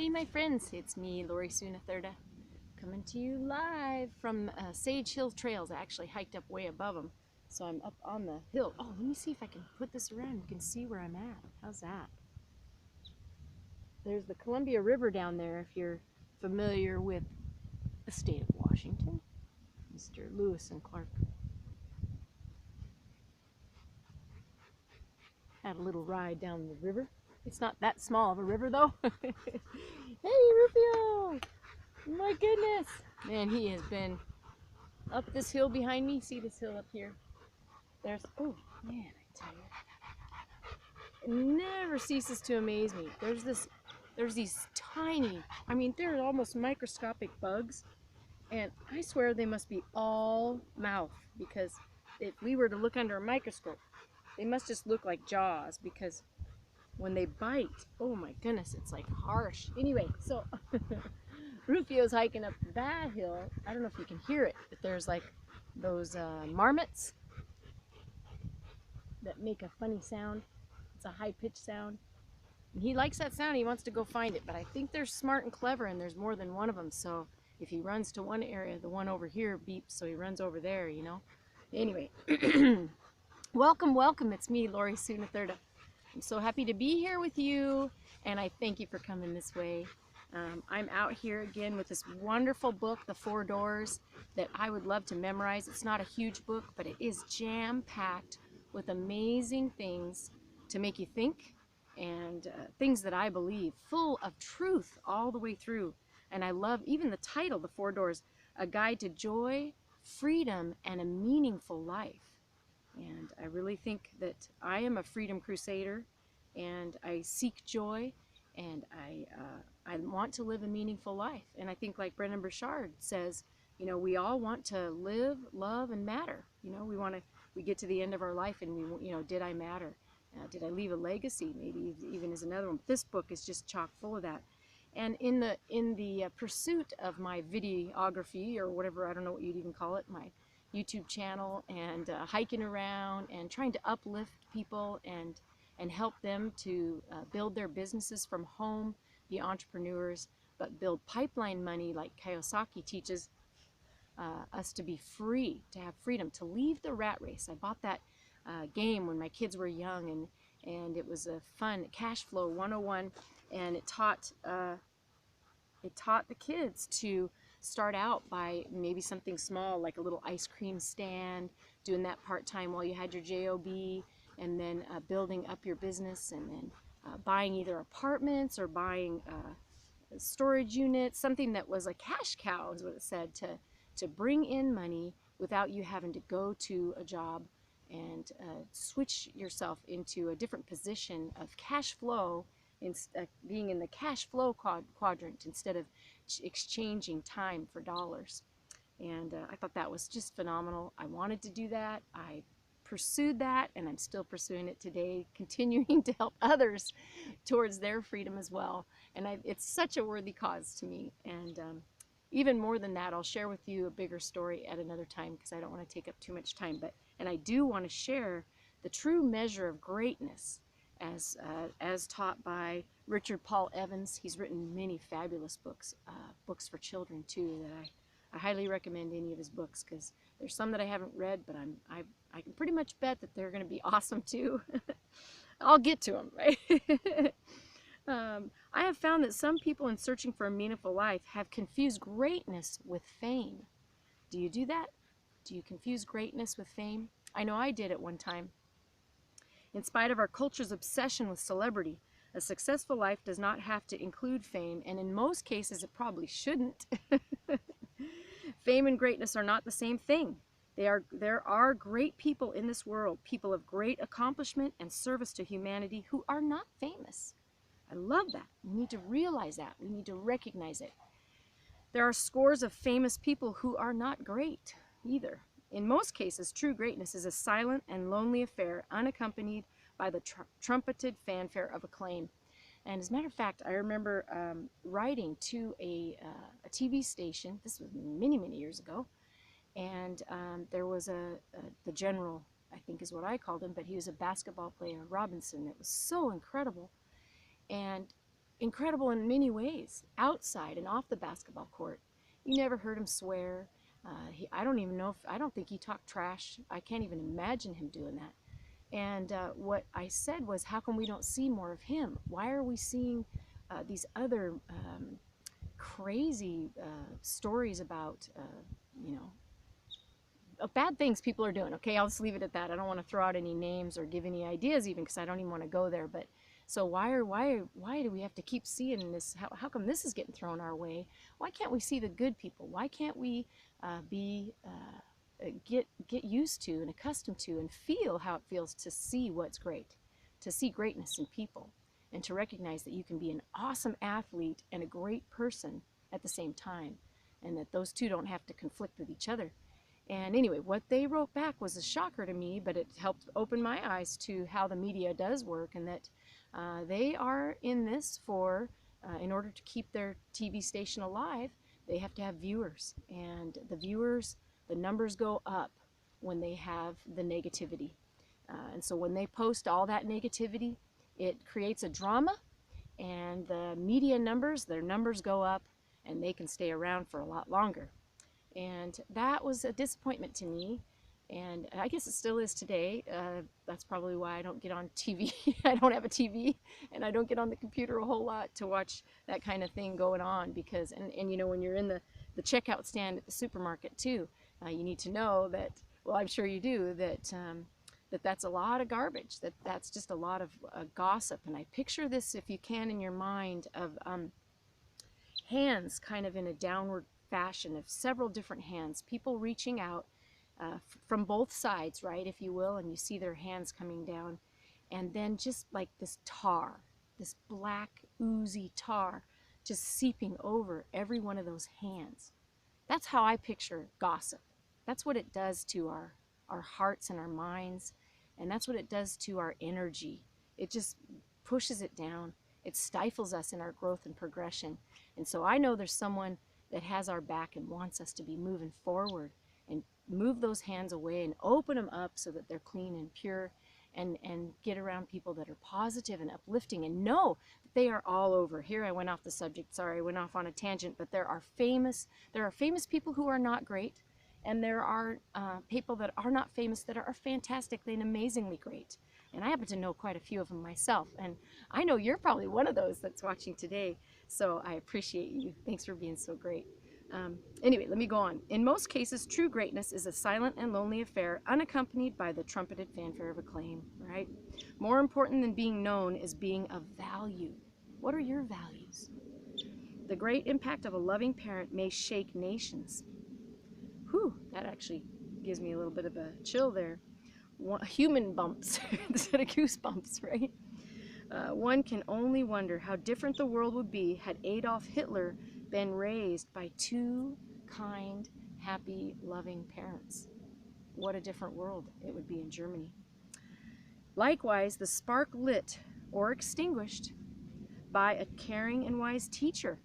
Hey my friends, it's me, Lori Sunathurda, coming to you live from Sage Hill Trails. I actually hiked up way above them, so I'm up on the hill. Oh, let me see if I can put this around. You can see where I'm at. How's that? There's the Columbia River down there if you're familiar with the state of Washington. Mr. Lewis and Clark had a little ride down the river. It's not that small of a river though. Hey Rufio! My goodness! Man, he has been up this hill behind me. See this hill up here? Oh man, I tell you, it never ceases to amaze me. There's these tiny, I mean, they're almost microscopic bugs, and I swear they must be all mouth, because if we were to look under a microscope, they must just look like jaws, because when they bite, oh my goodness, it's like harsh. Anyway, so Rufio's hiking up that hill. I don't know if you can hear it, but there's like those marmots that make a funny sound. It's a high-pitched sound. And he likes that sound. He wants to go find it, but I think they're smart and clever, and there's more than one of them. So if he runs to one area, the one over here beeps, so he runs over there, you know. Anyway, welcome, welcome. It's me, Lori Sunathurda. I'm so happy to be here with you, and I thank you for coming this way. I'm out here again with this wonderful book, The Four Doors, that I would love to memorize. It's not a huge book, but it is jam-packed with amazing things to make you think, and things that I believe, full of truth all the way through. And I love even the title, The Four Doors, A Guide to Joy, Freedom, and a Meaningful Life. And I really think that I am a freedom crusader, and I seek joy, and I want to live a meaningful life. And I think, like Brendan Burchard says, you know, we all want to live, love, and matter. You know, we get to the end of our life, and you know, did I matter? Did I leave a legacy? Maybe even is another one. But this book is just chock full of that. And in the pursuit of my videography, or whatever, I don't know what you'd even call it, my YouTube channel, and hiking around and trying to uplift people and help them to build their businesses from home, be entrepreneurs, but build pipeline money like Kiyosaki teaches us to be free, to have freedom, to leave the rat race. I bought that game when my kids were young, and it was a fun cash flow 101, and it taught the kids to start out by maybe something small, like a little ice cream stand, doing that part-time while you had your job, and then building up your business, and then buying either apartments or buying storage units, something that was a cash cow is what it said, to bring in money without you having to go to a job, and switch yourself into a different position of cash flow, being in the cash flow quadrant instead of exchanging time for dollars. And I thought that was just phenomenal. I wanted to do that. I pursued that, and I'm still pursuing it today, continuing to help others towards their freedom as well. And it's such a worthy cause to me. And even more than that, I'll share with you a bigger story at another time, because I don't want to take up too much time. And I do want to share the true measure of greatness as taught by Richard Paul Evans. He's written many fabulous books, books for children too, that I highly recommend any of his books, because there's some that I haven't read, but I can pretty much bet that they're going to be awesome too. I'll get to them, right? I have found that some people in searching for a meaningful life have confused greatness with fame. Do you do that? Do you confuse greatness with fame? I know I did at one time. In spite of our culture's obsession with celebrity, a successful life does not have to include fame, and in most cases it probably shouldn't. Fame and greatness are not the same thing. There are great people in this world, people of great accomplishment and service to humanity, who are not famous. I love that. We need to realize that. We need to recognize it. There are scores of famous people who are not great either. In most cases, true greatness is a silent and lonely affair, unaccompanied by the trumpeted fanfare of acclaim. And as a matter of fact, I remember writing to a TV station. This was many, many years ago. And there was the general, I think is what I called him, but he was a basketball player, Robinson. It was so incredible. And incredible in many ways, outside and off the basketball court. You never heard him swear. I don't even know if, I don't think he talked trash. I can't even imagine him doing that. And what I said was, how come we don't see more of him? Why are we seeing these other crazy stories about, you know, bad things people are doing? Okay, I'll just leave it at that. I don't want to throw out any names or give any ideas even, because I don't even want to go there. But so why do we have to keep seeing this? How come this is getting thrown our way? Why can't we see the good people? Why can't we get used to and accustomed to and feel how it feels to see what's great, to see greatness in people, and to recognize that you can be an awesome athlete and a great person at the same time, and that those two don't have to conflict with each other. And anyway, what they wrote back was a shocker to me, but it helped open my eyes to how the media does work, and that they are in this for, in order to keep their TV station alive, they have to have viewers. And the viewers, the numbers go up when they have the negativity. And so when they post all that negativity, it creates a drama, and the media numbers, their numbers go up, and they can stay around for a lot longer. And that was a disappointment to me, and I guess it still is today. That's probably why I don't get on TV. I don't have a TV, and I don't get on the computer a whole lot to watch that kind of thing going on, because, and you know, when you're in the checkout stand at the supermarket too, you need to know that, well, I'm sure you do, that that's a lot of garbage, that's just a lot of gossip. And I picture this, if you can, in your mind, of hands kind of in a downward fashion, of several different hands, people reaching out from both sides, right, if you will, and you see their hands coming down, and then just like this tar, this black oozy tar just seeping over every one of those hands. That's how I picture gossip. That's what it does to our hearts and our minds, and that's what it does to our energy. It just pushes it down. It stifles us in our growth and progression. And so I know there's someone that has our back and wants us to be moving forward, and move those hands away and open them up so that they're clean and pure, and get around people that are positive and uplifting, and know that they are all over. Here I went off the subject, sorry, I went off on a tangent, but there are famous people who are not great, and there are people that are not famous that are fantastically and amazingly great. And I happen to know quite a few of them myself, and I know you're probably one of those that's watching today, so I appreciate you. Thanks for being so great. Anyway, let me go on. In most cases, true greatness is a silent and lonely affair, unaccompanied by the trumpeted fanfare of acclaim, right? More important than being known is being of value. What are your values? The great impact of a loving parent may shake nations. Whew, that actually gives me a little bit of a chill there. Human bumps instead of goosebumps, right? One can only wonder how different the world would be had Adolf Hitler been raised by two kind, happy, loving parents. What a different world it would be in Germany. Likewise, the spark lit or extinguished by a caring and wise teacher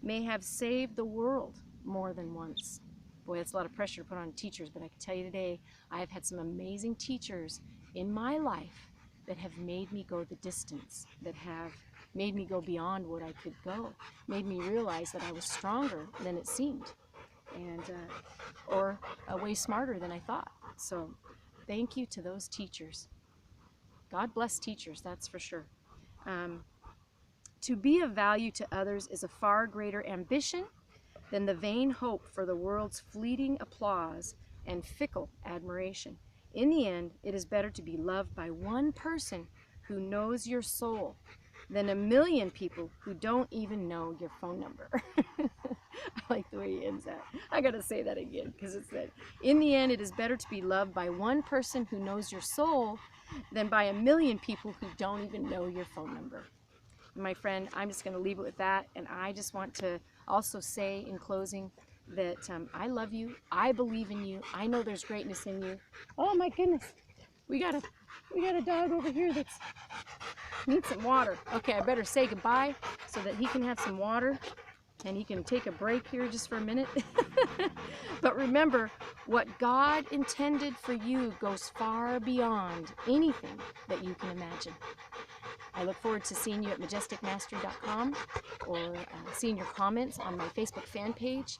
may have saved the world more than once. Boy, that's a lot of pressure to put on teachers, but I can tell you today, I've had some amazing teachers in my life that have made me go the distance, that have made me go beyond what I could go, made me realize that I was stronger than it seemed, and or way smarter than I thought. So thank you to those teachers. God bless teachers, that's for sure. To be of value to others is a far greater ambition than the vain hope for the world's fleeting applause and fickle admiration. In the end, it is better to be loved by one person who knows your soul than a million people who don't even know your phone number. I like the way he ends that. I gotta say that again, because it's that, in the end, it is better to be loved by one person who knows your soul than by a million people who don't even know your phone number. My friend, I'm just going to leave it with that, and I just want to also say in closing that I love you, I believe in you, I know there's greatness in you. Oh my goodness, we got a dog over here that needs some water. Okay, I better say goodbye so that he can have some water and he can take a break here just for a minute. But remember, what God intended for you goes far beyond anything that you can imagine. I look forward to seeing you at majesticmastery.com or seeing your comments on my Facebook fan page.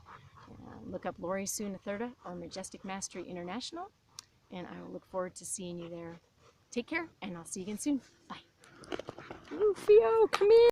Look up Lori Sue Nathurda or Majestic Mastery International, and I will look forward to seeing you there. Take care, and I'll see you again soon. Bye. Rufio, come in.